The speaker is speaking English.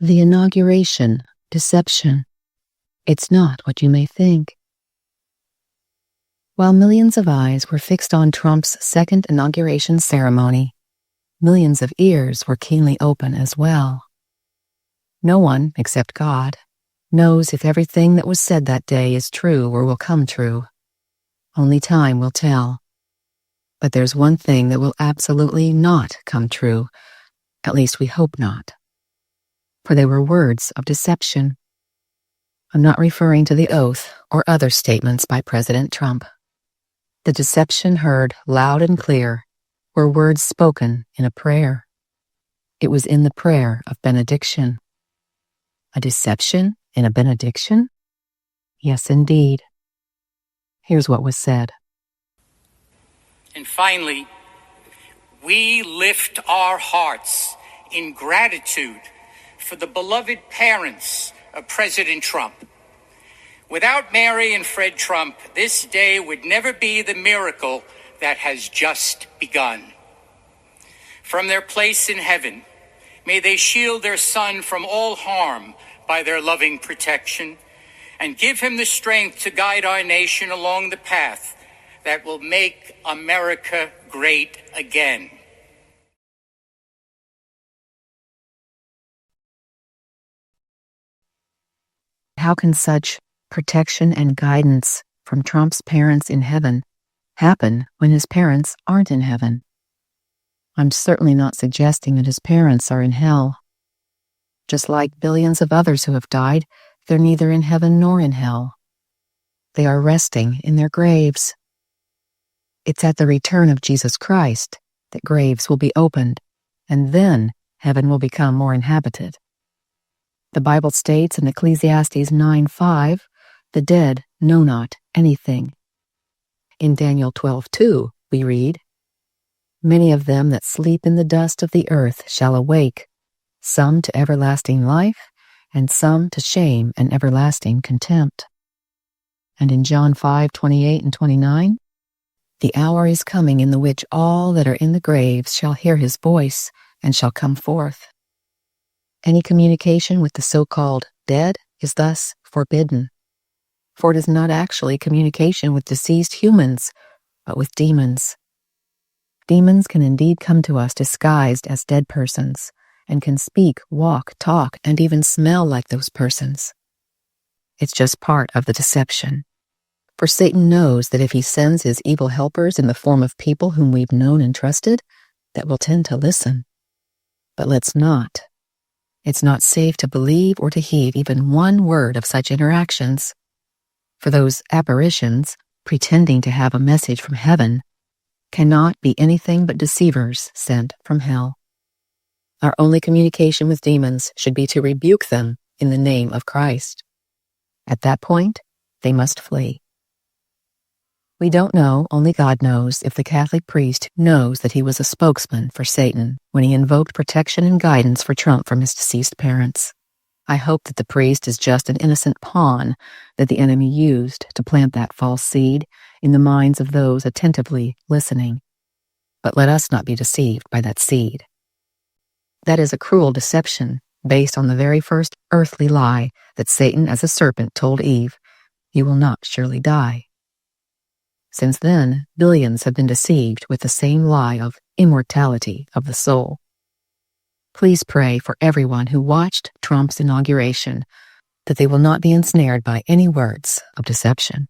The Inauguration Deception. It's not what you may think. While millions of eyes were fixed on Trump's second inauguration ceremony, millions of ears were keenly open as well. No one, except God, knows if everything that was said that day is true or will come true. Only time will tell. But there's one thing that will absolutely not come true, at least we hope not. For they were words of deception. I'm not referring to the oath or other statements by President Trump. The deception heard loud and clear were words spoken in a prayer. It was in the prayer of benediction. A deception in a benediction? Yes, indeed. Here's what was said. And finally, we lift our hearts in gratitude for the beloved parents of President Trump. Without Mary and Fred Trump, this day would never be the miracle that has just begun. From their place in heaven, may they shield their son from all harm by their loving protection, and give him the strength to guide our nation along the path that will make America great again. How can such protection and guidance from Trump's parents in heaven happen when his parents aren't in heaven? I'm certainly not suggesting that his parents are in hell. Just like billions of others who have died, they're neither in heaven nor in hell. They are resting in their graves. It's at the return of Jesus Christ that graves will be opened, and then heaven will become more inhabited. The Bible states in Ecclesiastes 9:5, the dead know not anything. In Daniel 12:2, we read, Many of them that sleep in the dust of the earth shall awake, some to everlasting life, and some to shame and everlasting contempt. And in John 5:28 and 29, the hour is coming in the which all that are in the graves shall hear his voice and shall come forth. Any communication with the so-called dead is thus forbidden, for it is not actually communication with deceased humans, but with demons. Demons can indeed come to us disguised as dead persons, and can speak, walk, talk, and even smell like those persons. It's just part of the deception. For Satan knows that if he sends his evil helpers in the form of people whom we've known and trusted, that we'll tend to listen. But let's not. It's not safe to believe or to heed even one word of such interactions. For those apparitions, pretending to have a message from heaven, cannot be anything but deceivers sent from hell. Our only communication with demons should be to rebuke them in the name of Christ. At that point, they must flee. We don't know, only God knows, if the Catholic priest knows that he was a spokesman for Satan when he invoked protection and guidance for Trump from his deceased parents. I hope that the priest is just an innocent pawn that the enemy used to plant that false seed in the minds of those attentively listening. But let us not be deceived by that seed. That is a cruel deception based on the very first earthly lie that Satan as a serpent told Eve, "You will not surely die." Since then, billions have been deceived with the same lie of immortality of the soul. Please pray for everyone who watched Trump's inauguration that they will not be ensnared by any words of deception.